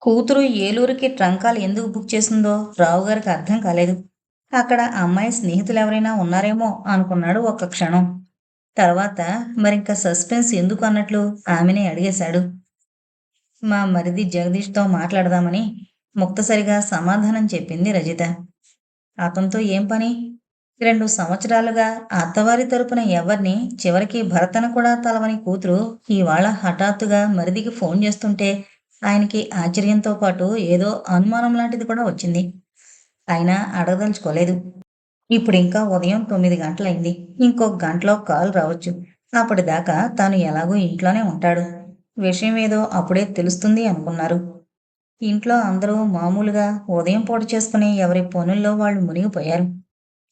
కూతురు ఏలూరుకి ట్రంకాలు ఎందుకు బుక్ చేసిందో రావుగారికి అర్థం కాలేదు. అక్కడ అమ్మాయి స్నేహితులెవరైనా ఉన్నారేమో అనుకున్నాడు ఒక్క క్షణం. తర్వాత మరింక సస్పెన్స్ ఎందుకు అన్నట్లు ఆమెనే అడిగేశాడు. మా మరిది జగదీష్‌తో మాట్లాడదామని ముక్తసరిగా సమాధానం చెప్పింది రజిత. అతనితో ఏం పని? 2 సంవత్సరాలుగా అత్తవారి తరపున ఎవర్ని, చివరికి భర్తను కూడా తలవని కూతురు ఇవాళ హఠాత్తుగా మరిదికి ఫోన్ చేస్తుంటే ఆయనకి ఆశ్చర్యంతో పాటు ఏదో అనుమానం లాంటిది కూడా వచ్చింది. అయినా అడగదలుచుకోలేదు. ఇప్పుడింకా ఉదయం 9 గంటలయింది. ఇంకొక గంటలో కాల్ రావచ్చు. అప్పటిదాకా తాను ఎలాగూ ఇంట్లోనే ఉంటాడు. విషయం ఏదో అప్పుడే తెలుస్తుంది అనుకున్నారు. ఇంట్లో అందరూ మామూలుగా ఉదయం పూట చేసుకునే ఎవరి పనుల్లో వాళ్ళు మునిగిపోయారు.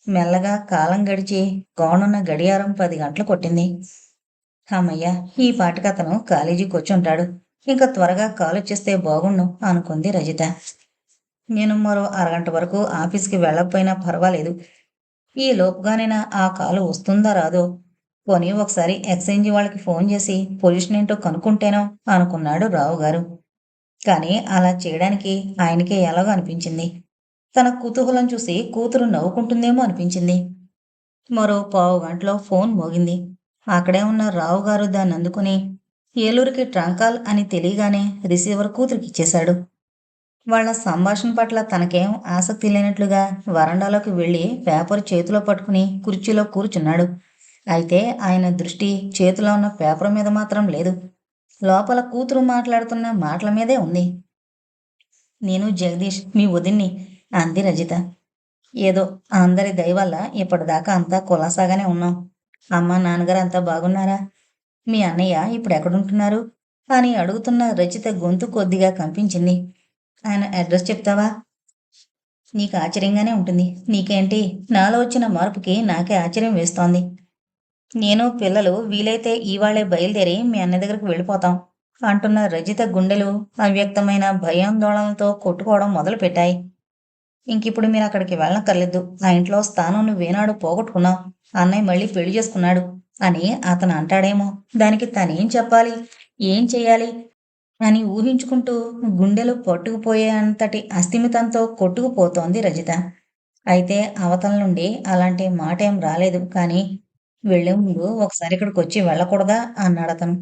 మెల్లగా కాలం గడిచి గోనున్న గడియారం 10 గంటలు కొట్టింది. హమ్మయ్య! ఈ పాటికతను కాలేజీకొచ్చుంటాడు. ఇంక త్వరగా కాలొచ్చేస్తే బాగుణ్ణు అనుకుంది రజిత. నేను మరో అరగంట వరకు ఆఫీస్‌కి వెళ్ళకపోయినా పర్వాలేదు. ఈ లోపుగానైనా ఆ కాలు వస్తుందో రాదో, పోనీ ఒకసారి ఎక్స్చేంజి వాళ్ళకి ఫోన్ చేసి పొజిషన్ ఏంటో కనుక్కుంటేనో అనుకున్నాడు రావుగారు. కానీ అలా చేయడానికి ఆయనకే ఎలాగో అనిపించింది. తన కుతూహలం చూసి కూతురు నవ్వుకుంటుందేమో అనిపించింది. మరో పావుగంటలో ఫోన్ మోగింది. అక్కడే ఉన్న రావుగారు దాన్నందుకుని ఏలూరుకి ట్రంకాల్ అని తెలియగానే రిసీవర్ కూతురికిచ్చేశాడు. వాళ్ళ సంభాషణ పట్ల తనకేం ఆసక్తి లేనట్లుగా వరండాలోకి వెళ్ళి పేపర్ చేతిలో పట్టుకుని కుర్చీలో కూర్చున్నాడు. అయితే ఆయన దృష్టి చేతిలో ఉన్న పేపర్ మీద మాత్రం లేదు. లోపల కూతురు మాట్లాడుతున్న మాటల మీదే ఉంది. నేను జగదీష్ మీ వదిన్ని అంది రజిత. ఏదో అందరి దయ వల్ల ఇప్పటిదాకా అంతా కులాసాగానే ఉన్నాం. అమ్మ నాన్నగారు అంతా బాగున్నారా? మీ అన్నయ్య ఇప్పుడెక్కడుంటున్నారు? అని అడుగుతున్న రజిత గొంతు కొద్దిగా కంపించింది. ఆయన అడ్రస్ చెప్తావా? నీకు ఆశ్చర్యంగానే ఉంటుంది. నీకేంటి? నాలో వచ్చిన మార్పుకి నాకే ఆశ్చర్యం వేస్తోంది. నేను పిల్లలు వీలైతే ఇవాళే బయలుదేరి మీ అన్నయ్య దగ్గరికి వెళ్ళిపోతాం అంటున్న రజిత గుండెలు అవ్యక్తమైన భయాందోళనలతో కొట్టుకోవడం మొదలుపెట్టాయి. ఇంకిప్పుడు మీరు అక్కడికి వెళ్ళక్కర్లేదు. ఆ ఇంట్లో స్థానం నువ్వేనాడు పోగొట్టుకున్నావు. అన్నయ్య మళ్ళీ పెళ్లి చేసుకున్నాడు అని అతను అంటాడేమో. దానికి తనేం చెప్పాలి? ఏం చెయ్యాలి? అని ఊహించుకుంటూ గుండెలు పట్టుకుపోయే అంతటి అస్థిమితంతో కొట్టుకుపోతోంది రజిత. అయితే అవతల నుండి అలాంటి మాటేం రాలేదు. కానీ వెళ్ళే ముందు ఒకసారి ఇక్కడికొచ్చి వెళ్ళకూడదా? అన్నాడతను.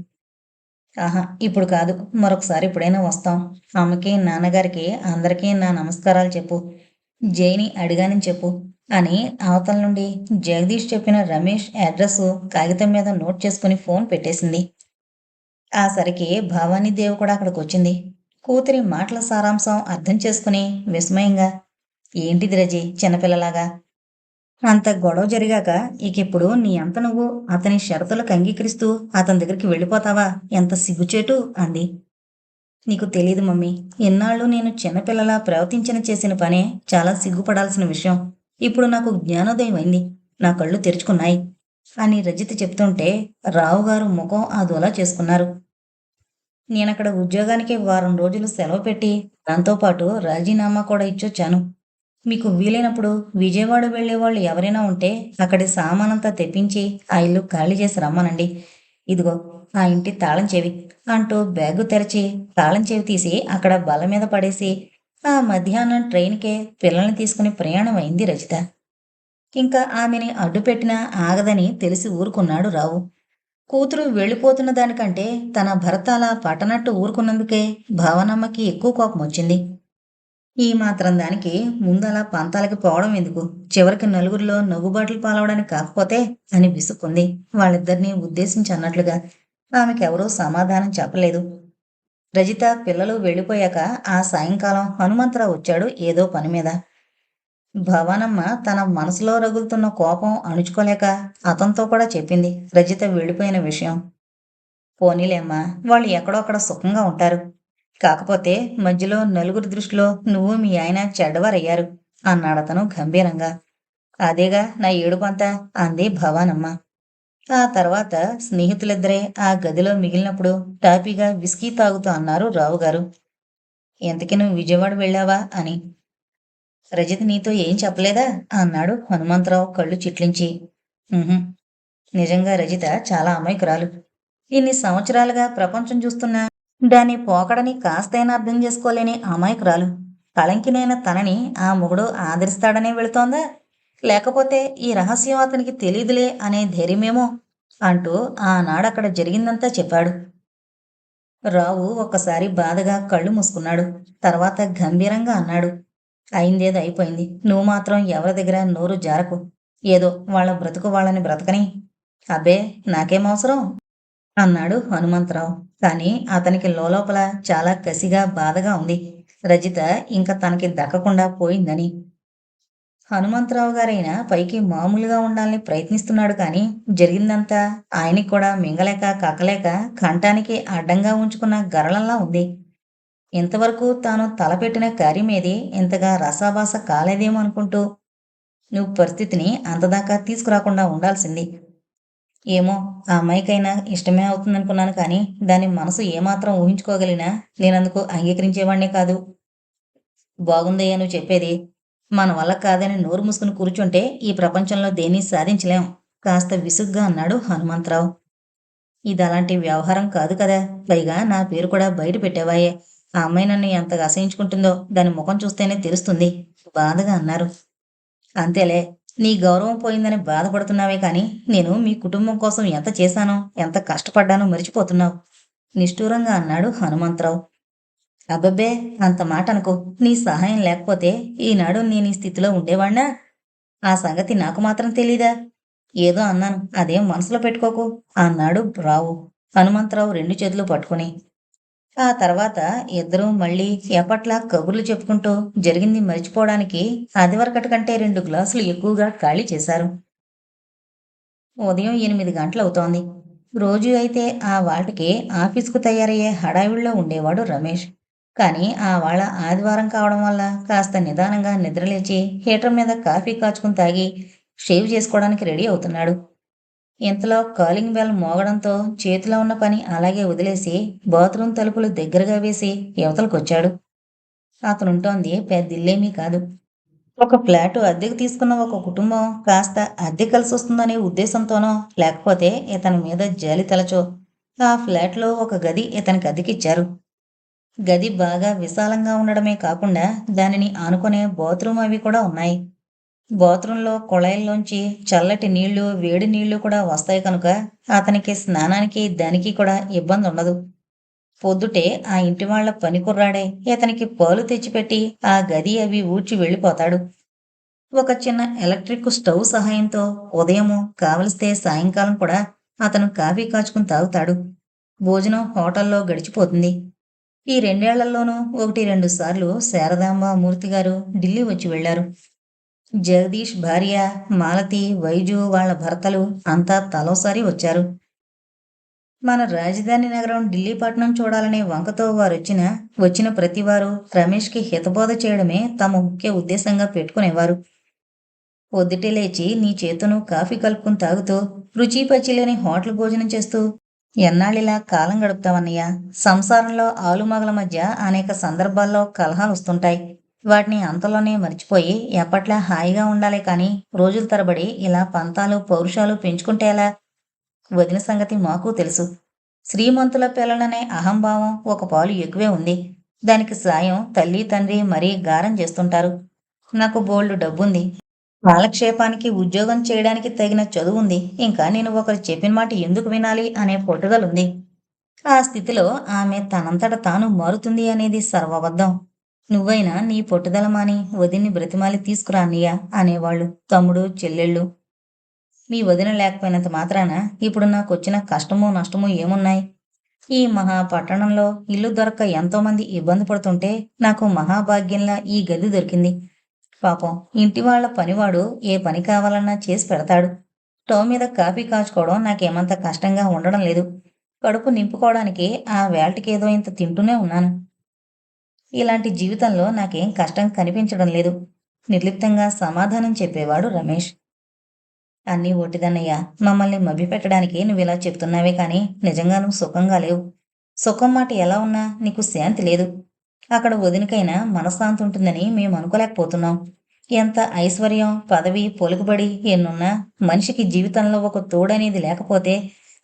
ఆహా! ఇప్పుడు కాదు. మరొకసారి ఎప్పుడైనా వస్తాం. అమ్మకి, నాన్నగారికి అందరికీ నా నమస్కారాలు చెప్పు. జైని అడిగానని చెప్పు అని అవతల నుండి జగదీష్ చెప్పిన రమేష్ అడ్రస్సు కాగితం మీద నోట్ చేసుకుని ఫోన్ పెట్టేసింది. ఆ సరికి భవానీదేవి కూడా అక్కడికొచ్చింది. కూతురి మాటల సారాంశం అర్థం చేసుకుని విస్మయంగా, ఏంటిది రజీ చిన్నపిల్లలాగా? అంత గొడవ జరిగాక ఇకిప్పుడు నీ అంత నువ్వు అతని షరతులకు అంగీకరిస్తూ అతని దగ్గరికి వెళ్ళిపోతావా? ఎంత సిగ్గుచేటు అంది. నీకు తెలీదు మమ్మీ. ఇన్నాళ్ళు నేను చిన్నపిల్లలా ప్రవర్తించిన చేసిన పనే చాలా సిగ్గుపడాల్సిన విషయం. ఇప్పుడు నాకు జ్ఞానోదయం అయింది. నా కళ్ళు తెరుచుకున్నాయి అని రజిత చెప్తుంటే రావుగారు ముఖం అదోలా చేసుకున్నారు. నేనక్కడ ఉద్యోగానికి వారం రోజులు సెలవు పెట్టి దాంతోపాటు రాజీనామా కూడా ఇచ్చొచ్చాను. మీకు వీలైనప్పుడు విజయవాడ వెళ్ళేవాళ్ళు ఎవరైనా ఉంటే అక్కడి సామానంతా తెప్పించి ఆ ఇల్లు ఖాళీ చేసి రమ్మనండి. ఇదిగో ఆ ఇంటి తాళం చెవి అంటూ బ్యాగు తెరచి తాళం చెవి తీసి అక్కడ బల్ల మీద పడేసి ఆ మధ్యాహ్నం ట్రైన్కే పిల్లల్ని తీసుకుని ప్రయాణం అయింది రజిత. ఇంకా ఆమెని అడ్డుపెట్టినా ఆగదని తెలిసి ఊరుకున్నాడు రావు. కూతురు వెళ్ళిపోతున్న దానికంటే తన భర్త అలా పట్టనట్టు ఊరుకున్నందుకే భావనమ్మకి ఎక్కువ కోపం వచ్చింది. ఈ మాత్రం దానికి ముందలా పంతాలకి పోవడం ఎందుకు? చివరికి నలుగురిలో నవ్వుబాట్లు పాలవడానికి కాకపోతే అని విసుక్కుంది. వాళ్ళిద్దరినీ ఉద్దేశించి అన్నట్లుగా. ఆమెకెవరూ సమాధానం చెప్పలేదు. రజిత పిల్లలు వెళ్ళిపోయాక ఆ సాయంకాలం హనుమంతరావు వచ్చాడు ఏదో పనిమీద. భవానమ్మ తన మనసులో రగులుతున్న కోపం అణుచుకోలేక అతనితో కూడా చెప్పింది రజిత వెళ్ళిపోయిన విషయం. పోనీలేమ్మా, వాళ్ళు ఎక్కడో అక్కడ సుఖంగా ఉంటారు. కాకపోతే మధ్యలో నలుగురి దృష్టిలో నువ్వు మీ ఆయన చెడ్డవారయ్యారు అన్నాడతను గంభీరంగా. అదేగా నా ఏడుపంతా అంది భవానమ్మ. ఆ తర్వాత స్నేహితులిద్దరే ఆ గదిలో మిగిలినప్పుడు టాపీగా విస్కీ తాగుతూ అన్నారు రావుగారు. ఎంతకీ నువ్వు విజయవాడ వెళ్ళావా అని. రజిత నీతో ఏం చెప్పలేదా అన్నాడు హనుమంతరావు కళ్ళు చిట్లించి. "ఉహుం. నిజంగా రజిత చాలా అమాయకురాలు. ఇన్ని సంవత్సరాలుగా ప్రపంచం చూస్తున్నా దాని పోకడని కాస్తైనా అర్థం చేసుకోలేని అమాయకురాలు. కళంకినైన తనని ఆ మొగుడు ఆదరిస్తాడనే వెళుతోందా? లేకపోతే ఈ రహస్యం అతనికి తెలీదులే అనే ధైర్యమేమో అంటూ ఆనాడక్కడ జరిగిందంతా చెప్పాడు. రావు ఒక్కసారి బాధగా కళ్ళు మూసుకున్నాడు. తర్వాత గంభీరంగా అన్నాడు. అయిందేదో అయిపోయింది. నువ్వు మాత్రం ఎవరి దగ్గర నోరు జారకు. ఏదో వాళ్ళ బ్రతుకు వాళ్ళని బ్రతకని. అబ్బే, నాకేం అవసరం అన్నాడు హనుమంతరావు. కాని అతనికి లోలోపల చాలా కసిగా బాధగా ఉంది. రజిత ఇంక తనకి దక్కకుండా పోయిందని. హనుమంతరావు గారైనా పైకి మామూలుగా ఉండాలని ప్రయత్నిస్తున్నాడు కానీ జరిగిందంతా ఆయనకి కూడా మింగలేక కక్కలేక కంఠానికి అడ్డంగా ఉంచుకున్న గరళంలా ఉంది. ఇంతవరకు తాను తలపెట్టిన కార్యమేది ఇంతగా రసాభాస కాలేదేమో అనుకుంటూ నువ్వు పరిస్థితిని అంతదాకా తీసుకురాకుండా ఉండాల్సింది. ఏమో, ఆ అమ్మాయికైనా ఇష్టమే అవుతుందనుకున్నాను కానీ దాని మనసు ఏమాత్రం ఊహించుకోగలిగినా నేనందుకు అంగీకరించేవాణ్ణే కాదు. బాగుందయ్యా నువ్వు చెప్పేది. మన వల్ల కాదని నోరు మూసుకుని కూర్చుంటే ఈ ప్రపంచంలో దేన్నీ సాధించలేం కాస్త విసుగ్గా అన్నాడు హనుమంతరావు. ఇది అలాంటి వ్యవహారం కాదు కదా. పైగా నా పేరు కూడా బయట పెట్టావాయే. ఆ అమ్మాయి నన్ను ఎంతగా అసహించుకుంటుందో దాని ముఖం చూస్తేనే తెలుస్తుంది బాధగా అన్నారు. అంతేలే, నీ గౌరవం పోయిందని బాధపడుతున్నావే కానీ నేను మీ కుటుంబం కోసం ఎంత చేశానో ఎంత కష్టపడ్డానో మర్చిపోతున్నావు నిష్ఠూరంగా అన్నాడు హనుమంతరావు. అబ్బబ్బే, అంత మాట అనుకో. నీ సహాయం లేకపోతే ఈనాడు నేను ఈ స్థితిలో ఉండేవాణ్ణా? ఆ సంగతి నాకు మాత్రం తెలీదా? ఏదో అన్నాను, అదేం మనసులో పెట్టుకోకు అన్నాడు రావు హనుమంతరావు రెండు చేతులు పట్టుకుని. ఆ తర్వాత ఇద్దరూ మళ్ళీ ఎప్పట్లా కబుర్లు చెప్పుకుంటూ జరిగింది మరిచిపోవడానికి అదివరకటి కంటే 2 గ్లాసులు ఎక్కువగా ఖాళీ చేశారు. ఉదయం 8 గంటలవుతోంది. రోజు అయితే ఆ వాటికి ఆఫీసుకు తయారయ్యే హడావిడిలో ఉండేవాడు రమేష్. కానీ ఆ వాళ్ళ ఆదివారం కావడం వల్ల కాస్త నిదానంగా నిద్రలేచి హీటర్ మీద కాఫీ కాచుకుని తాగి షేవ్ చేసుకోవడానికి రెడీ అవుతున్నాడు. ఇంతలో కాలింగ్ బెల్ మోగడంతో చేతిలో ఉన్న పని అలాగే వదిలేసి బాత్రూమ్ తలుపులు దగ్గరగా వేసి యువతలకొచ్చాడు. అతనుంటోంది పెద్దిల్లేమీ కాదు. ఒక ఫ్లాటు అద్దెకు తీసుకున్న ఒక కుటుంబం కాస్త అద్దె కలిసొస్తుందనే ఉద్దేశంతోనో లేకపోతే ఇతని మీద జాలి తలచో ఆ ఫ్లాట్లో ఒక గది ఇతనికి అద్దెకిచ్చారు. గది బాగా విశాలంగా ఉండడమే కాకుండా దానిని ఆనుకునే బాత్రూమ్ అవి కూడా ఉన్నాయి. బాత్రూంలో కుళాయిల్లోంచి చల్లటి నీళ్లు వేడి నీళ్లు కూడా వస్తాయి కనుక అతనికి స్నానానికి దానికి కూడా ఇబ్బంది ఉండదు. పొద్దుటే ఆ ఇంటి వాళ్ళ పని కుర్రాడే ఇతనికి పాలు తెచ్చిపెట్టి ఆ గది అవి ఊడ్చి వెళ్ళిపోతాడు. ఒక చిన్న ఎలక్ట్రిక్ స్టవ్ సహాయంతో ఉదయము కావలిస్తే సాయంకాలం కూడా అతను కాఫీ కాచుకుని తాగుతాడు. భోజనం హోటల్లో గడిచిపోతుంది. ఈ 2 ఏళ్లలోనూ 1, 2 సార్లు శారదాంబ మూర్తిగారు ఢిల్లీ వచ్చి వెళ్లారు. జగదీష్ భార్య మాలతి, వైజు వాళ్ళ భర్తలు అంతా తలోసారి వచ్చారు. మన రాజధాని నగరం ఢిల్లీపట్నం చూడాలనే వంకతో వచ్చిన ప్రతివారు రమేష్కి హితబోధ చేయడమే తమ ముఖ్య ఉద్దేశంగా పెట్టుకునేవారు. పొద్దుటే లేచి నీ చేతును కాఫీ కలుపుకుని తాగుతూ రుచి పచిలేని హోటల్ భోజనం చేస్తూ ఎన్నాళ్ళిలా కాలం గడుపుతావన్నయ్య. సంసారంలో ఆలుమగల మధ్య అనేక సందర్భాల్లో కలహాలు వస్తుంటాయి. వాటిని అంతలోనే మర్చిపోయి ఎప్పట్లా హాయిగా ఉండాలే కాని రోజుల తరబడి ఇలా పంతాలు పౌరుషాలు పెంచుకుంటే ఎలా? వదిన సంగతి మాకు తెలుసు. శ్రీమంతుల పిల్లలనే అహంభావం ఒక పాలు ఎక్కువే ఉంది. దానికి సాయం తల్లి తండ్రి మరీ గారం చేస్తుంటారు. నాకు బోల్డు డబ్బుంది. కాలక్షేపానికి ఉద్యోగం చేయడానికి తగిన చదువుంది. ఇంకా నేను ఒకరు చెప్పిన మాట ఎందుకు వినాలి అనే పట్టుదలుంది. ఆ స్థితిలో ఆమె తనంతట తాను మారుతుంది అనేది సర్వబద్ధం. నువ్వైనా నీ పట్టుదల మాని వదిన్ని బ్రతిమాలి తీసుకురా అన్నయ్య అనేవాళ్ళు తమ్ముడు చెల్లెళ్ళు. మీ వదిన లేకపోయినంత మాత్రాన ఇప్పుడు నాకొచ్చిన కష్టమో నష్టమో ఏమున్నాయి? ఈ మహాపట్టణంలో ఇల్లు దొరక్క ఎంతోమంది ఇబ్బంది పడుతుంటే నాకు మహాభాగ్యంలా ఈ గది దొరికింది. పాపం ఇంటివాళ్ల పనివాడు ఏ పని కావాలన్నా చేసి పెడతాడు. స్టవ్ మీద కాఫీ కాచుకోవడం నాకేమంత కష్టంగా ఉండడం లేదు. కడుపు నింపుకోవడానికి ఆ వేళటికేదో ఇంత తింటూనే ఉన్నాను. ఇలాంటి జీవితంలో నాకేం కష్టం కనిపించడం లేదు నిర్లిప్తంగా సమాధానం చెప్పేవాడు రమేష్. అన్నీ ఒట్టిదన్నయ్య. మమ్మల్ని మభ్యపెట్టడానికి నువ్విలా చెప్తున్నావే కానీ నిజంగా నువ్వు సుఖంగా లేవు. సుఖం మాట ఎలా ఉన్నా నీకు శాంతి లేదు. అక్కడ వదినకైనా మనశ్శాంతి ఉంటుందని మేము అనుకోలేకపోతున్నాం. ఎంత ఐశ్వర్యం పదవి పొలుకుబడి ఎన్నున్నా మనిషికి జీవితంలో ఒక తోడనేది లేకపోతే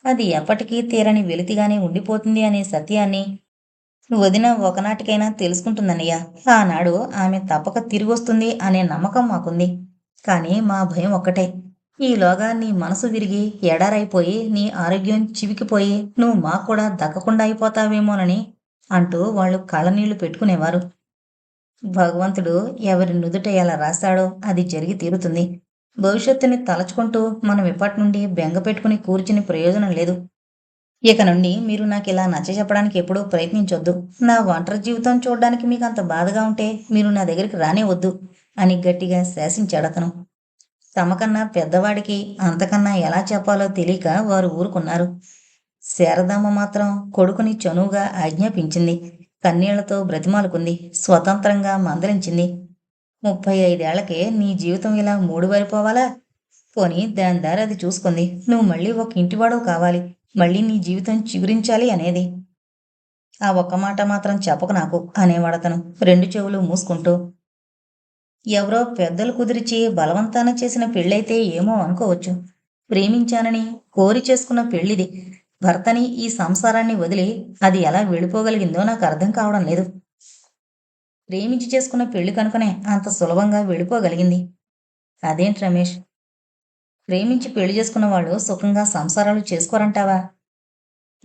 అది ఎప్పటికీ తీరని వెలితిగానే ఉండిపోతుంది అనే సత్యాన్ని వదిన ఒకనాటికైనా తెలుసుకుంటుందన్నయ్య. ఆనాడు ఆమె తప్పక తిరిగొస్తుంది అనే నమ్మకం మాకుంది. కానీ మా భయం ఒక్కటే. ఈలోగా నీ మనసు విరిగి ఎడారైపోయి నీ ఆరోగ్యం చివికిపోయి నువ్వు మాకు కూడా దక్కకుండా అయిపోతావేమోనని అంటూ వాళ్ళు కళ్ళనీళ్లు పెట్టుకునేవారు. భగవంతుడు ఎవరి నుదుట ఎలా రాశాడో అది జరిగి తీరుతుంది. భవిష్యత్తుని తలచుకుంటూ మనం ఇప్పటినుండి బెంగ పెట్టుకుని కూర్చుని ప్రయోజనం లేదు. ఇక నుండి మీరు నాకిలా నచ్చచెప్పడానికి ఎప్పుడూ ప్రయత్నించొద్దు. నా ఒంటరి జీవితం చూడ్డానికి మీకంత బాధగా ఉంటే మీరు నా దగ్గరికి రానే వద్దు అని గట్టిగా శాసించాడతను. తమకన్నా పెద్దవాడికి అంతకన్నా ఎలా చెప్పాలో తెలియక వారు ఊరుకున్నారు. శారదమ్మ మాత్రం కొడుకుని చనువుగా ఆజ్ఞాపించింది. కన్నీళ్లతో బ్రతిమాలుకుంది. స్వతంత్రంగా మందలించింది. 35 ఏళ్లకే నీ జీవితం ఇలా మూడువారిపోవాలా? పోనీ దాని దారి అది చూసుకుంది. నువ్వు మళ్ళీ ఒక ఇంటివాడవు కావాలి. మళ్ళీ నీ జీవితం చిగురించాలి అనేది. ఆ ఒక్క మాట మాత్రం చెప్పకు నాకు అనేవాడతను రెండు చెవులు మూసుకుంటూ. ఎవరో పెద్దలు కుదిరిచి బలవంతాన చేసిన పెళ్ళైతే ఏమో అనుకోవచ్చు. ప్రేమించానని కోరి చేసుకున్న పెళ్ళిది. భర్తని ఈ సంసారాన్ని వదిలి అది ఎలా వెళ్ళిపోగలిగిందో నాకు అర్థం కావడం లేదు. ప్రేమించి చేసుకున్న పెళ్లి కనుకనే అంత సులభంగా వెళ్ళిపోగలిగింది. అదేంటి రమేష్, ప్రేమించి పెళ్లి చేసుకున్న వాళ్ళు సుఖంగా సంసారాలు చేసుకోరంటావా?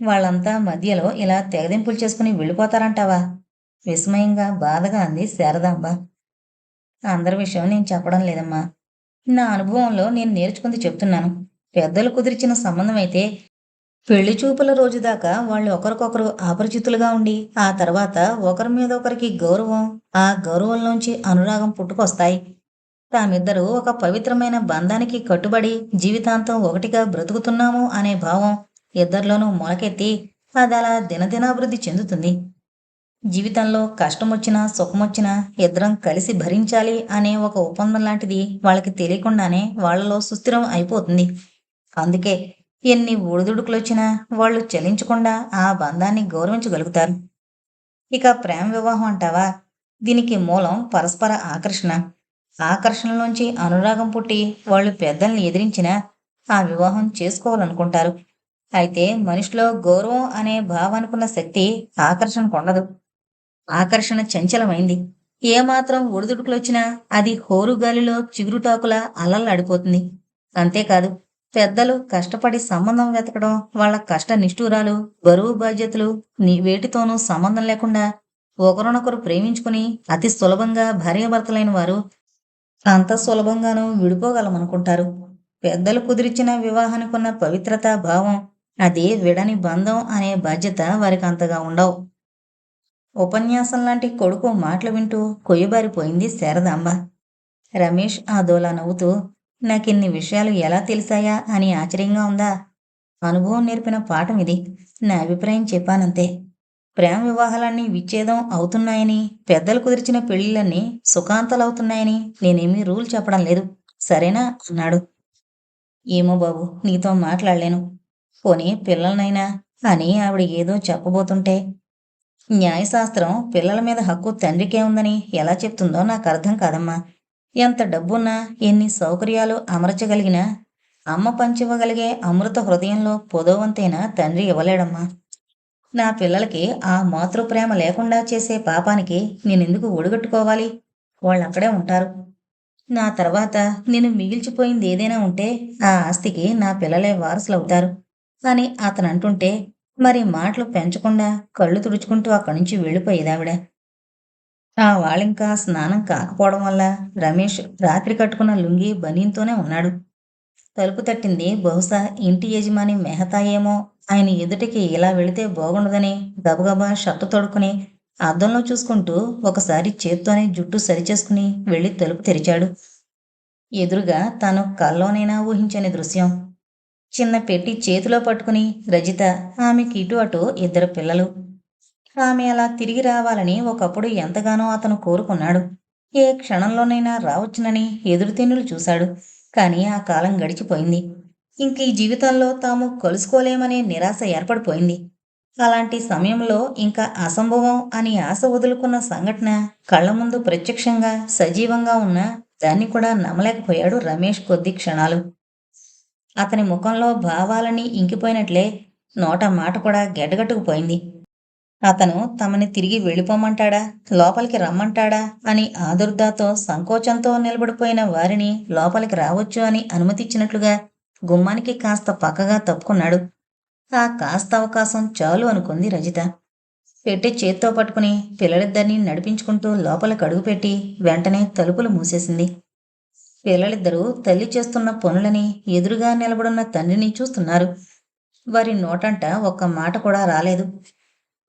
వాళ్ళంతా మధ్యలో ఇలా తెగదింపులు చేసుకుని వెళ్ళిపోతారంటావా? విస్మయంగా బాధగా అంది శారదాంబ. అందరి విషయం నేను చెప్పడం లేదమ్మా. నా అనుభవంలో నేను నేర్చుకుంది చెప్తున్నాను. పెద్దలు కుదిర్చిన సంబంధం అయితే పెళ్లి చూపుల రోజు దాకా వాళ్ళు ఒకరికొకరు అపరిచితులుగా ఉండి ఆ తర్వాత ఒకరి మీద ఒకరికి గౌరవం, ఆ గౌరవంలోంచి అనురాగం పుట్టుకొస్తాయి. తామిద్దరూ ఒక పవిత్రమైన బంధానికి కట్టుబడి జీవితాంతం ఒకటిగా బ్రతుకుతున్నాము అనే భావం ఇద్దరిలోనూ మొలకెత్తి అదలా దినదినాభివృద్ధి చెందుతుంది. జీవితంలో కష్టమొచ్చినా సుఖమొచ్చినా ఇద్దరం కలిసి భరించాలి అనే ఒక ఒప్పందం లాంటిది వాళ్ళకి తెలియకుండానే వాళ్లలో సుస్థిరం అయిపోతుంది. అందుకే ఎన్ని ఒడిదుడుకులొచ్చినా వాళ్ళు చలించకుండా ఆ బంధాన్ని గౌరవించగలుగుతారు. ఇక ప్రేమ వివాహం అంటావా? దీనికి మూలం పరస్పర ఆకర్షణ. ఆకర్షణలోంచి అనురాగం పుట్టి వాళ్ళు పెద్దల్ని ఎదిరించినా ఆ వివాహం చేసుకోవాలనుకుంటారు. అయితే మనిషిలో గౌరవం అనే భావానికున్న శక్తి ఆకర్షణకుండదు. ఆకర్షణ చంచలమైంది. ఏమాత్రం ఒడిదుడుకులొచ్చినా అది హోరుగాలిలో చిగురుటాకులా అల్లల్లాడిపోతుంది. అంతేకాదు, పెద్దలు కష్టపడి సంబంధం వెతకడం, వాళ్ళ కష్ట నిష్ఠూరాలు, బరువు బాధ్యతలు వేటితోనూ సంబంధం లేకుండా ఒకరినొకరు ప్రేమించుకుని అతి సులభంగా భార్యాభర్తలైన వారు అంత సులభంగానూ విడిపోగలమనుకుంటారు. పెద్దలు కుదిరిచిన వివాహానికున్న పవిత్రతా భావం, అది విడని బంధం అనే బాధ్యత వారికి అంతగా ఉండవు. ఉపన్యాసం లాంటి కొడుకు మాటలు వింటూ కొయ్యబారిపోయింది శారదాంబ. రమేష్ ఆదోలా నవ్వుతూ, నాకిన్ని విషయాలు ఎలా తెలిసాయా అని ఆశ్చర్యంగా ఉందా? అనుభవం నేర్పిన పాఠం ఇది. నా అభిప్రాయం చెప్పానంతే. ప్రేమ వివాహాలన్నీ విచ్ఛేదం అవుతున్నాయని, పెద్దలు కుదిర్చిన పెళ్లిళ్ళన్నీ సుఖాంతాలవుతున్నాయని నేనేమీ రూల్ చెప్పడం లేదు. సరేనా అన్నాడు. ఏమో బాబు, నీతో మాట్లాడలేను. పోనీ పిల్లలనైనా అని ఆవిడ ఏదో చెప్పబోతుంటే, న్యాయశాస్త్రం పిల్లల మీద హక్కు తండ్రికే ఉందని ఎలా చెప్తుందో నాకు అర్థం కాదమ్మా. ఎంత డబ్బున్నా, ఎన్ని సౌకర్యాలు అమర్చగలిగినా అమ్మ పంచివ్వగలిగే అమృత హృదయంలో పొదవంతైనా తండ్రి ఇవ్వలేడమ్మా. నా పిల్లలకి ఆ మాతృప్రేమ లేకుండా చేసే పాపానికి నేనెందుకు ఒడిగట్టుకోవాలి? వాళ్ళక్కడే ఉంటారు. నా తర్వాత నేను మిగిల్చిపోయింది ఏదైనా ఉంటే ఆ ఆస్తికి నా పిల్లలే వారసులవుతారు అని అతనంటుంటే, మరి మాటలు పెంచకుండా కళ్ళు తుడుచుకుంటూ అక్కడి నుంచి వెళ్ళిపోయేదావిడ. ఆ వాళ్ళింకా స్నానం కాకపోవడం వల్ల రమేష్ రాత్రి కట్టుకున్న లుంగీ బనీన్తోనే ఉన్నాడు. తలుపు తట్టింది బహుశా ఇంటి యజమాని మెహతా ఏమో. ఆయన ఎదుటికి ఇలా వెళితే బాగుండదని గబగబా షర్టు తొడుక్కుని అద్దంలో చూసుకుంటూ ఒకసారి చేత్తోనే జుట్టు సరిచేసుకుని వెళ్ళి తలుపు తెరిచాడు. ఎదురుగా తను కల్లోనైనా ఊహించని దృశ్యం. చిన్న పెట్టి చేతిలో పట్టుకుని రజిత, ఆమెకి ఇటు అటు 2 పిల్లలు. ఆమె అలా తిరిగి రావాలని ఒకప్పుడు ఎంతగానో అతను కోరుకున్నాడు. ఏ క్షణంలోనైనా రావచ్చునని ఎదురుతెన్నులు చూశాడు. కానీ ఆ కాలం గడిచిపోయింది. ఇంక ఈ జీవితంలో తాము కలుసుకోలేమనే నిరాశ ఏర్పడిపోయింది. అలాంటి సమయంలో ఇంకా అసంభవం అని ఆశ వదులుకున్న సంఘటన కళ్ల ముందు ప్రత్యక్షంగా సజీవంగా ఉన్న దాన్ని కూడా నమ్మలేకపోయాడు రమేష్ కొద్ది క్షణాలు. అతని ముఖంలో భావాలని ఇంకిపోయినట్లే నోట మాట కూడా గెడ్డగట్టుకుపోయింది. అతను తమని తిరిగి వెళ్ళిపోమంటాడా, లోపలికి రమ్మంటాడా అని ఆదుర్దాతో సంకోచంతో నిలబడిపోయిన వారిని లోపలికి రావచ్చు అని అనుమతిచ్చినట్లుగా గుమ్మానికి కాస్త పక్కగా తప్పుకున్నాడు. ఆ కాస్త అవకాశం చాలు అనుకుంది రజిత. పెట్టె చేత్తో పట్టుకుని పిల్లలిద్దరినీ నడిపించుకుంటూ లోపలికి అడుగుపెట్టి వెంటనే తలుపులు మూసేసింది. పిల్లలిద్దరూ తల్లి చేస్తున్న పనులని ఎదురుగా నిలబడున్న తండ్రిని చూస్తున్నారు. వారి నోటంట ఒక్క మాట కూడా రాలేదు.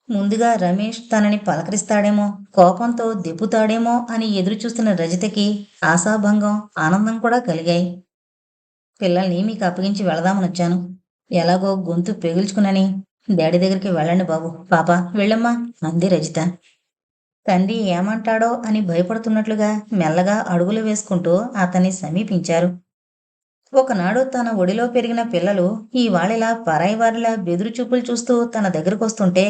ముందుగా రమేష్ తనని పలకరిస్తాడేమో, కోపంతో దెప్పుతాడేమో అని ఎదురుచూస్తున్న రజితకి ఆశాభంగం, ఆనందం కూడా కలిగాయి. పిల్లల్ని మీకు అప్పగించి వెళదామనొచ్చాను. ఎలాగో గొంతు పెగిల్చుకునని డాడీ దగ్గరికి వెళ్ళండి బాబు, పాప వెళ్ళమ్మా అంది రజిత. తండ్రి ఏమంటాడో అని భయపడుతున్నట్లుగా మెల్లగా అడుగులు వేసుకుంటూ అతన్ని సమీపించారు. ఒకనాడు తన ఒడిలో పెరిగిన పిల్లలు ఈవాళిలా పరాయివారిలా బెదురు చూపులు చూస్తూ తన దగ్గరకొస్తుంటే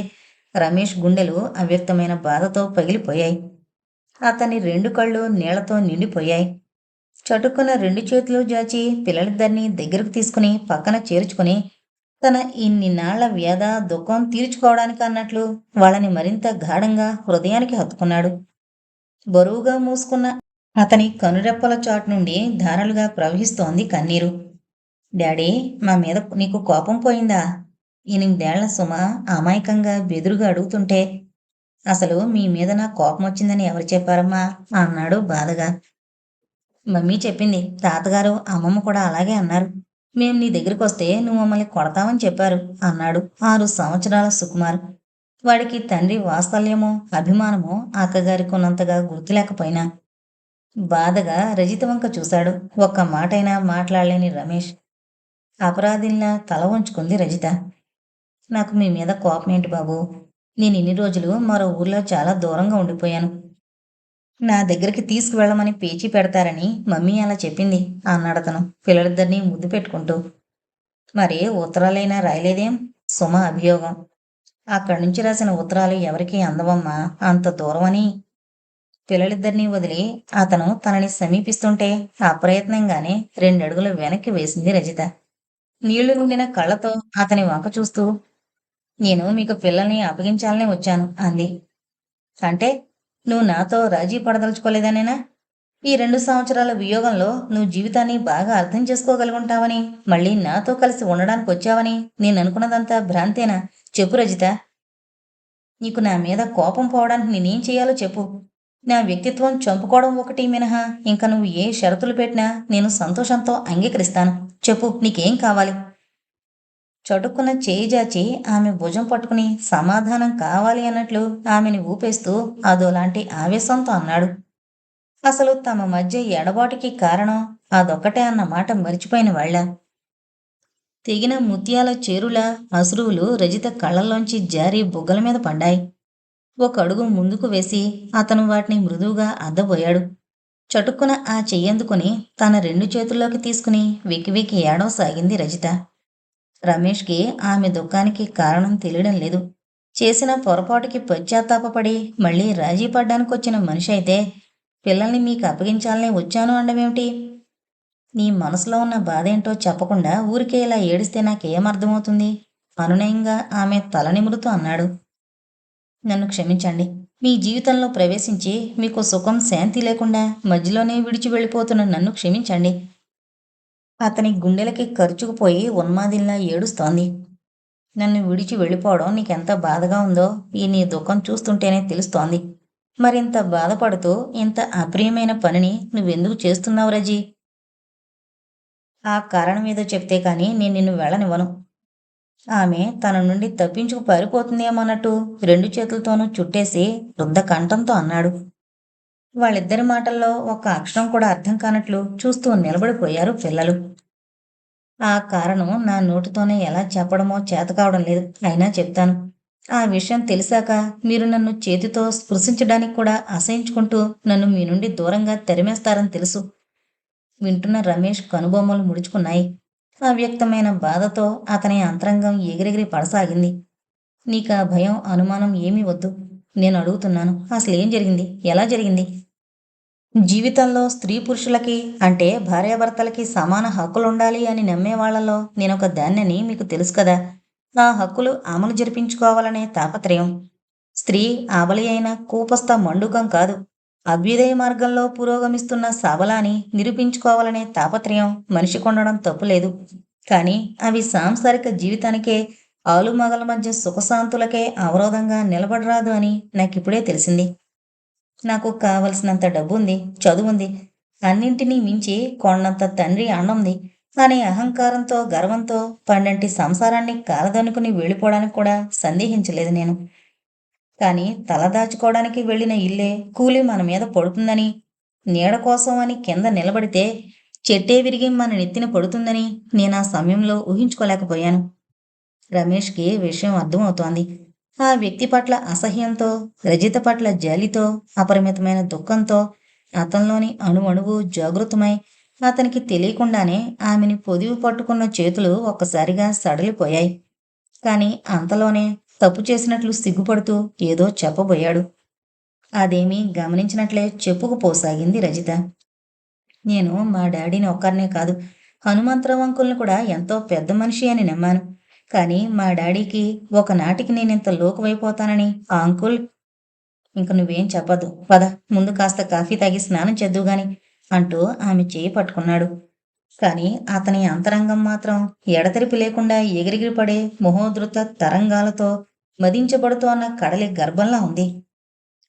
రమేష్ గుండెలు అవ్యక్తమైన బాధతో పగిలిపోయాయి. అతని రెండు కళ్ళు నీళ్లతో నిండిపోయాయి. చటుక్కున రెండు చేతులు జాచి పిల్లలిద్దరినీ దగ్గరకు తీసుకుని పక్కన చేర్చుకుని తన ఇన్ని నాళ్ల వ్యధ దుఃఖం తీర్చుకోవడానికి అన్నట్లు వాళ్ళని మరింత గాఢంగా హృదయానికి హత్తుకున్నాడు. బరువుగా మూసుకున్న అతని కనురెప్పల చాటు నుండి ధారలుగా ప్రవహిస్తోంది కన్నీరు. డాడీ, మా మీద నీకు కోపం పోయిందా? 8 ఏళ్ల సుమ అమాయకంగా బెదురుగా అడుగుతుంటే, అసలు మీ మీద నా కోపం వచ్చిందని ఎవరు చెప్పారమ్మా అన్నాడు బాధగా. మమ్మీ చెప్పింది. తాతగారు, అమ్మమ్మ కూడా అలాగే అన్నారు. మేం నీ దగ్గరికొస్తే నువ్వు మమ్మల్ని కొడతావని చెప్పారు అన్నాడు 6 సంవత్సరాల సుకుమార్. వాడికి తండ్రి వాత్సల్యమో అభిమానమో అక్కగారికి ఉన్నంతగా గుర్తులేకపోయినా బాధగా రజిత వంక చూశాడు. ఒక్క మాటైనా మాట్లాడలేని రమేష్. అపరాధిలా తల ఉంచుకుంది రజిత. నాకు మీ మీద కోపమేంటి బాబు? నేను ఇన్ని రోజులు మరో ఊర్లో చాలా దూరంగా ఉండిపోయాను. నా దగ్గరికి తీసుకువెళ్ళమని పేచీ పెడతారని మమ్మీ అలా చెప్పింది అన్నాడతను పిల్లలిద్దరినీ ముద్దు పెట్టుకుంటూ. మరి ఉత్తరాలైనా రాయలేదేం? సుమ అభియోగం. అక్కడి నుంచి రాసిన ఉత్తరాలు ఎవరికీ అందవమ్మా, అంత దూరమని. పిల్లలిద్దరినీ వదిలి అతను తనని సమీపిస్తుంటే అప్రయత్నంగానే 2 అడుగులు వెనక్కి వేసింది రజిత. నీళ్లు నిండిన కళ్ళతో అతని వంక చూస్తూ, నేను మీకు పిల్లల్ని అప్పగించాలనే వచ్చాను అంది. అంటే నువ్వు నాతో రాజీ పడదలుచుకోలేదనేనా? ఈ 2 సంవత్సరాల వియోగంలో నువ్వు జీవితాన్ని బాగా అర్థం చేసుకోగలుగుంటావని, మళ్ళీ నాతో కలిసి ఉండడానికి వచ్చావని నేననుకున్నదంతా భ్రాంతేనా? చెప్పు రజిత. నీకు నా మీద కోపం పోవడానికి నేనేం చేయాలో చెప్పు. నా వ్యక్తిత్వం చంపుకోవడం ఒకటి మినహా ఇంక నువ్వు ఏ షరతులు పెట్టినా నేను సంతోషంతో అంగీకరిస్తాను. చెప్పు, నీకేం కావాలి? చటుక్కున చేయి జాచి ఆమె భుజం పట్టుకుని సమాధానం కావాలి అన్నట్లు ఆమెని ఊపేస్తూ అదోలాంటి ఆవేశంతో అన్నాడు. అసలు తమ మధ్య ఎడబాటుకి కారణం అదొక్కటే అన్న మాట మరిచిపోయిన వాళ్ళ. తెగిన ముత్యాల చేరుల అశ్రువులు రజిత కళ్ళల్లోంచి జారి బుగ్గల మీద పడ్డాయి. ఒక అడుగు ముందుకు వేసి అతను వాటిని మృదువుగా అద్దబోయాడు. చటుక్కున ఆ చెయ్యందుకుని తన 2 చేతుల్లోకి తీసుకుని వెక్కి ఏడవసాగింది రజిత. రమేష్కి ఆమె దుఃఖానికి కారణం తెలియడం లేదు. చేసిన పొరపాటుకి పశ్చాత్తాపపడి మళ్ళీ రాజీ పడ్డానికొచ్చిన మనిషి అయితే పిల్లల్ని మీకు అప్పగించాలని వచ్చాను అండమేమిటి? నీ మనసులో ఉన్న బాధేంటో చెప్పకుండా ఊరికే ఇలా ఏడిస్తే నాకేమర్థమవుతుంది? అనునయంగా ఆమె తల నిమురుతూ అన్నాడు. నన్ను క్షమించండి. మీ జీవితంలో ప్రవేశించి మీకు సుఖం శాంతి లేకుండా మధ్యలోనే విడిచి వెళ్ళిపోతున్న నన్ను క్షమించండి. అతని గుండెలకి ఖర్చుకుపోయి ఉన్మాదిల్లా ఏడుస్తోంది. నన్ను విడిచి వెళ్ళిపోవడం నీకెంత బాధగా ఉందో ఈ నీ దుఃఖం చూస్తుంటేనే తెలుస్తోంది. మరింత బాధపడుతూ ఇంత అప్రియమైన పనిని నువ్వెందుకు చేస్తున్నావు రజీ? ఆ కారణం ఏదో చెప్తే కానీ నేను నిన్ను వెళ్ళనివ్వను. ఆమె తన నుండి తప్పించుకు పారిపోతుందేమన్నట్టు 2 చేతులతోనూ చుట్టేసి రుద్ద కంఠంతో అన్నాడు. వాళ్ళిద్దరి మాటల్లో ఒక్క అక్షరం కూడా అర్థం కానట్లు చూస్తూ నిలబడిపోయారు పిల్లలు. ఆ కారణం నా నోటితోనే ఎలా చెప్పడమో చేతకావడం లేదు. అయినా చెప్తాను. ఆ విషయం తెలిసాక మీరు నన్ను చేతితో స్పృశించడానికి కూడా అసహించుకుంటూ నన్ను మీ నుండి దూరంగా తరిమేస్తారని తెలుసు. వింటున్న రమేష్ కనుబొమ్మలు ముడుచుకున్నాయి. అవ్యక్తమైన బాధతో అతని అంతరంగం ఎగిరెగిరి పడసాగింది. నీకా భయం, అనుమానం ఏమీ వద్దు. నేను అడుగుతున్నాను, అసలేం జరిగింది? ఎలా జరిగింది? జీవితంలో స్త్రీ పురుషులకి అంటే భార్యాభర్తలకి సమాన హక్కులుండాలి అని నమ్మేవాళ్లలో నేనొక దాన్నని మీకు తెలుసు కదా. ఆ హక్కులు అమలు జరిపించుకోవాలనే తాపత్రయం. స్త్రీ ఆబలి అయిన కూపస్థ మండుకం కాదు. అభ్యుదయ మార్గంలో పురోగమిస్తున్న సబలాని నిరూపించుకోవాలనే తాపత్రయం మనిషికొండడం తప్పులేదు. కానీ అవి సాంసారిక జీవితానికే, ఆలుమగల మధ్య సుఖశాంతులకే అవరోధంగా నిలబడరాదు అని నాకిప్పుడే తెలిసింది. నాకు కావలసినంత డబ్బుంది, చదువుంది, అన్నింటినీ మించి కొండంత తండ్రి అండుంది అనే అహంకారంతో, గర్వంతో పండంటి సంసారాన్ని కాలదనుకుని వెళ్ళిపోవడానికి కూడా సందేహించలేదు నేను. కానీ తలదాచుకోవడానికి వెళ్ళిన ఇల్లే కూలి మన మీద పడుతుందని, నీడ కోసం అని కింద నిలబడితే చెట్టే విరిగి మన నెత్తిన పడుతుందని నేనా సమయంలో ఊహించుకోలేకపోయాను. రమేష్‌కి విషయం అర్థమవుతోంది. ఆ వ్యక్తి పట్ల అసహ్యంతో, రజిత పట్ల జాలితో, అపరిమితమైన దుఃఖంతో అతనిలోని అణువణువు జాగృతమై అతనికి తెలియకుండానే ఆమెని పొదివి పట్టుకున్న చేతులు ఒక్కసారిగా సడలిపోయాయి. కాని అంతలోనే తప్పు చేసినట్లు సిగ్గుపడుతూ ఏదో చెప్పబోయాడు. అదేమీ గమనించినట్లే చెప్పుకుపోసాగింది రజిత. నేను మా డాడీని ఒక్కరినే కాదు, హనుమంతరావు అంకుల్ని కూడా ఎంతో పెద్ద మనిషి అని నమ్మాను. కానీ మా డాడీకి ఒకనాటికి నేనింత లోకువైపోతానని ఆ అంకుల్ ఇంక నువ్వేం చెప్పొద్దు. పద, ముందు కాస్త కాఫీ తాగి స్నానం చేద్దువుగాని అంటూ ఆమె చేయి పట్టుకున్నాడు. కానీ అతని అంతరంగం మాత్రం ఎడతెరిపి లేకుండా ఎగిరెగిరి పడే మహోధృత తరంగాలతో మదించబడుతోన్న కడలి గర్భంలా ఉంది.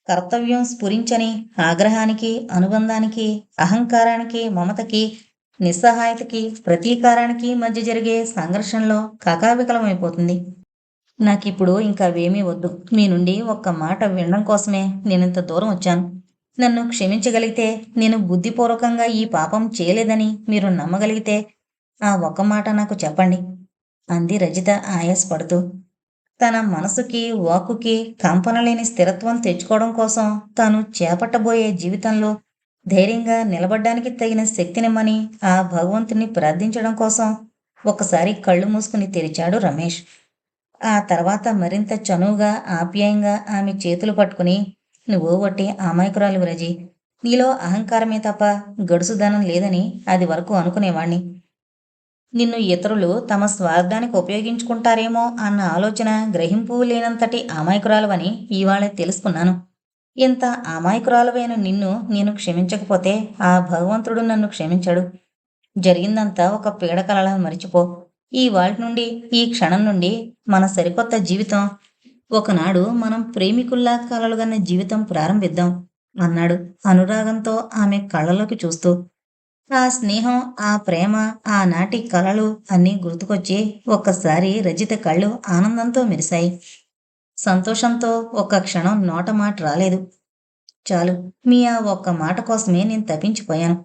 కర్తవ్యం స్ఫురించని ఆగ్రహానికి, అనుబంధానికి, అహంకారానికి, మమతకి, నిస్సహాయతకి, ప్రతీకారానికి మధ్య జరిగే సంఘర్షణలో కకావికలమైపోతుంది. నాకిప్పుడు ఇంకవేమీ వద్దు. మీ నుండి ఒక్క మాట వినడం కోసమే నేనింత దూరం వచ్చాను. నన్ను క్షమించగలిగితే, నేను బుద్ధిపూర్వకంగా ఈ పాపం చేయలేదని మీరు నమ్మగలిగితే ఆ ఒక్క మాట నాకు చెప్పండి అంది రజిత ఆయాసపడుతూ. తన మనసుకి, వాక్కుకి కంపనలేని స్థిరత్వం తెచ్చుకోవడం కోసం తాను చేపట్టబోయే జీవితంలో ధైర్యంగా నిలబడ్డానికి తగిన శక్తినిమ్మని ఆ భగవంతుని ప్రార్థించడం కోసం ఒకసారి కళ్ళు మూసుకుని తెరిచాడు రమేష్. ఆ తర్వాత మరింత చనువుగా, ఆప్యాయంగా ఆమె చేతులు పట్టుకుని, నువ్వు వట్టి అమాయకురాలివి రజీ. నీలో అహంకారమే తప్ప గడుసుదనం లేదని అది వరకు అనుకునేవాణ్ణి. నిన్ను ఇతరులు తమ స్వార్థానికి ఉపయోగించుకుంటారేమో అన్న ఆలోచన, గ్రహింపు లేనంతటి అమాయకురాలవని ఇవాళే తెలుసుకున్నాను. ఇంత అమాయకురాలవైన నిన్ను నేను క్షమించకపోతే ఆ భగవంతుడు నన్ను క్షమించడు. జరిగిందంతా ఒక పీడకలలా మరిచిపో. ఇవాల్టి నుండి, ఈ క్షణం నుండి మన సరికొత్త జీవితం, ఒకనాడు మనం ప్రేమికుల్లా కలలుగన్న జీవితం ప్రారంభిద్దాం అన్నాడు అనురాగంతో ఆమె కళ్ళలోకి చూస్తూ. ఆ స్నేహం, ఆ ప్రేమ, ఆనాటి కలలు అన్నీ గుర్తుకొచ్చి ఒక్కసారి రజిత కళ్ళు ఆనందంతో మెరిశాయి. సంతోషంతో ఒక్క క్షణం నోట మాట రాలేదు. చాలు, మీ ఆ ఒక్క మాట కోసమే నేను తపించిపోయాను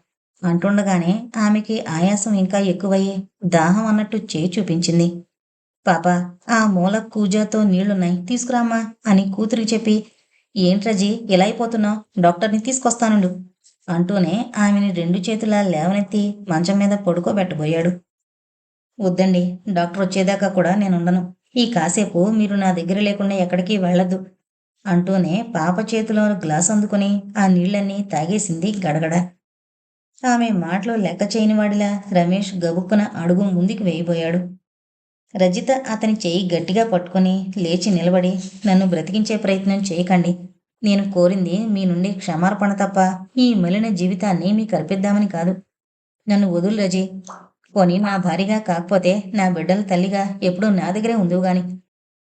అంటుండగానే ఆమెకి ఆయాసం ఇంకా ఎక్కువయ్యి దాహం అన్నట్టు చేయి చూపించింది. పాప, ఆ మూల కూజాతో నీళ్లున్నాయి, తీసుకురామ్మా అని కూతురికి చెప్పి, ఏంట్రజీ ఇలా అయిపోతున్నావు, డాక్టర్ని తీసుకొస్తానుండు అంటూనే ఆమెని రెండు చేతులా లేవనెత్తి మంచం మీద పడుకోబెట్టబోయాడు. వద్దండి, డాక్టర్ వచ్చేదాకా కూడా నేనుండను. ఈ కాసేపు మీరు నా దగ్గర లేకుండా ఎక్కడికి వెళ్ళొద్దు అంటూనే పాప చేతిలో గ్లాస్ అందుకుని ఆ నీళ్లన్నీ తాగేసింది గడగడ. ఆమె మాటలు లెక్క చేయనివాడిలా రమేష్ గబుక్కున అడుగు ముందుకు వేయబోయాడు. రజిత అతని చేయి గట్టిగా పట్టుకుని లేచి నిలబడి, నన్ను బ్రతికించే ప్రయత్నం చేయకండి. నేను కోరింది మీ నుండి క్షమార్పణ తప్ప ఈ మలిన జీవితాన్ని మీకు అర్పిద్దామని కాదు. నన్ను వదులు రజీ. పోనీ నా భార్యగా కాకపోతే నా బిడ్డల తల్లిగా ఎప్పుడూ నా దగ్గరే ఉందివుగాని.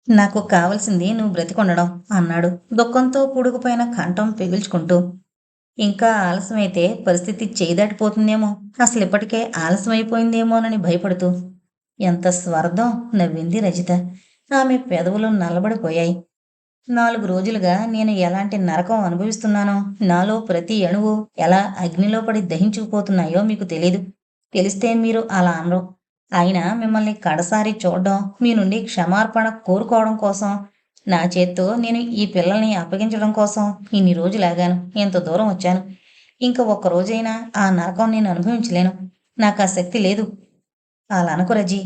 నాకు కావలసింది నువ్వు బ్రతికొండడం అన్నాడు దుఃఖంతో కూడుకుపోయిన కంఠం పిగుల్చుకుంటూ. ఇంకా ఆలస్యమైతే పరిస్థితి చేదాటిపోతుందేమో, అసలు ఇప్పటికే ఆలస్యమైపోయిందేమోనని భయపడుతూ. ఎంత స్వార్థం, నవ్వింది రజిత. ఆమె పెదవులు నల్లబడిపోయాయి. 4 రోజులుగా నేను ఎలాంటి నరకం అనుభవిస్తున్నానో, నాలో ప్రతి అణువు ఎలా అగ్నిలో పడి దహించుకుపోతున్నాయో మీకు తెలీదు. తెలిస్తే మీరు అలా అనరు. అయినా మిమ్మల్ని కడసారి చూడడం, మీ నుండి క్షమార్పణ కోరుకోవడం కోసం, నా చేత్తో నేను ఈ పిల్లల్ని అప్పగించడం కోసం ఇన్ని రోజులాగాను, ఇంత దూరం వచ్చాను. ఇంక ఒక్కరోజైనా ఆ నరకం నేను అనుభవించలేను. నాకు ఆ శక్తి లేదు. అలా అనుకు రజీ.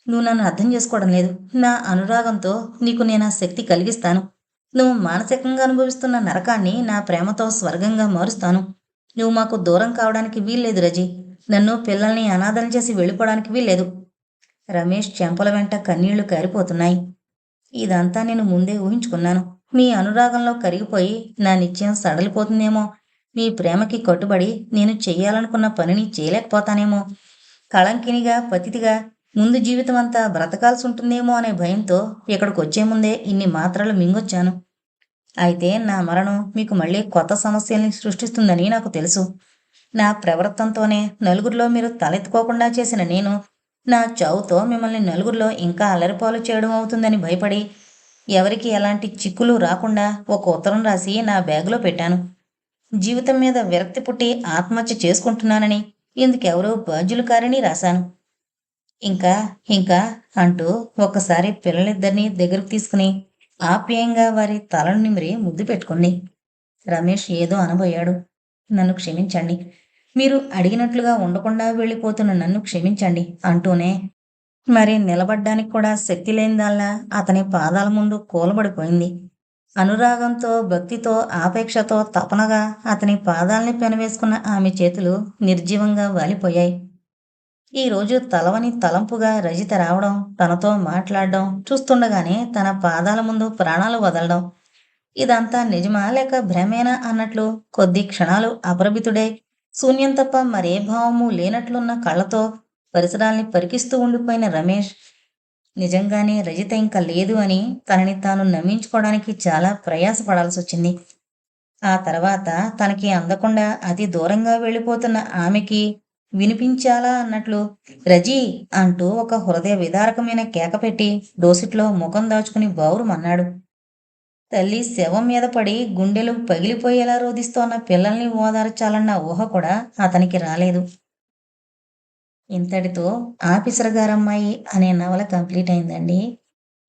నువ్వు నన్ను అర్థం చేసుకోవడం లేదు. నా అనురాగంతో నీకు నేను ఆ శక్తి కలిగిస్తాను. నువ్వు మానసికంగా అనుభవిస్తున్న నరకాన్ని నా ప్రేమతో స్వర్గంగా మారుస్తాను. నువ్వు మాకు దూరం కావడానికి వీల్లేదు రజీ. నన్ను, పిల్లల్ని అనాథం చేసి వెళ్ళిపోవడానికి వీల్లేదు. రమేష్ చెంపల వెంట కన్నీళ్లు కారిపోతున్నాయి. ఇదంతా నేను ముందే ఊహించుకున్నాను. మీ అనురాగంలో కరిగిపోయి నా నిశ్చయం సడలిపోతుందేమో. మీ ప్రేమకి కట్టుబడి నేను చెయ్యాలనుకున్న పనిని చేయలేకపోతానేమో. కళంకినిగా, పతితిగా ముందు జీవితమంతా బ్రతకాల్సుంటుందేమో అనే భయంతో ఇక్కడికొచ్చే ముందే ఇన్ని మాత్రలు మింగొచ్చాను. అయితే నా మరణం మీకు మళ్ళీ కొత్త సమస్యల్ని సృష్టిస్తుందని నాకు తెలుసు. నా ప్రవర్తనతోనే నలుగురిలో మీరు తలెత్తుకోకుండా చేసిన నేను, నా చావుతో మిమ్మల్ని నలుగురిలో ఇంకా అల్లరిపాలు చేయడం అవుతుందని భయపడి, ఎవరికి ఎలాంటి చిక్కులు రాకుండా ఒక ఉత్తరం రాసి నా బ్యాగులో పెట్టాను. జీవితం మీద విరక్తి పుట్టి ఆత్మహత్య చేసుకుంటున్నానని, ఇందుకెవరూ బాధ్యులు కారని రాశాను. ఇంకా ఇంకా అంటూ ఒక్కసారి పిల్లలిద్దరినీ దగ్గరకు తీసుకుని ఆప్యాయంగా వారి తలను నిమిరి ముద్దు పెట్టుకుంది. రమేష్ ఏదో అనబోయాడు. నన్ను క్షమించండి. మీరు అడిగినట్లుగా ఉండకుండా వెళ్ళిపోతున్న నన్ను క్షమించండి అంటూనే మరి నిలబడ్డానికి కూడా శక్తి లేనిదాల్లా అతని పాదాల ముందు కూలబడిపోయింది. అనురాగంతో, భక్తితో, ఆపేక్షతో తపనగా అతని పాదాల్ని పెనవేసుకున్న ఆమె చేతులు నిర్జీవంగా వాలిపోయాయి. ఈరోజు తలవని తలంపుగా రజిత రావడం, తనతో మాట్లాడడం, చూస్తుండగానే తన పాదాల ముందు ప్రాణాలు వదలడం, ఇదంతా నిజమా లేక భ్రమేనా అన్నట్లు కొద్ది క్షణాలు అపరిమితుడై శూన్యం తప్ప మరే భావము లేనట్లున్న కళ్ళతో పరిసరాల్ని పరికిస్తూ ఉండిపోయిన రమేష్ నిజంగానే రజిత ఇంకా లేదు అని తనని తాను నమ్మించుకోవడానికి చాలా ప్రయాసపడాల్సొచ్చింది. ఆ తర్వాత తనకి అందకుండా అతి దూరంగా వెళ్ళిపోతున్న ఆమెకి వినిపించాలా అన్నట్లు రజీ అంటూ ఒక హృదయ విదారకమైన కేక పెట్టి దోసిట్లో ముఖం దాచుకుని బావురుమన్నాడు. తల్లి శవం మీద పడి గుండెలు పగిలిపోయేలా రోదిస్తోన్న పిల్లల్ని ఓదార్చాలన్న ఊహ కూడా అతనికి రాలేదు. ఇంతటితో ఆఫీసర్ గారమ్మాయి అనే నవల కంప్లీట్ అయిందండి.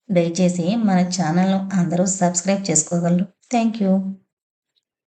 దయచేసి మన ఛానల్ను అందరూ సబ్స్క్రైబ్ చేసుకోగలరు. Thank you.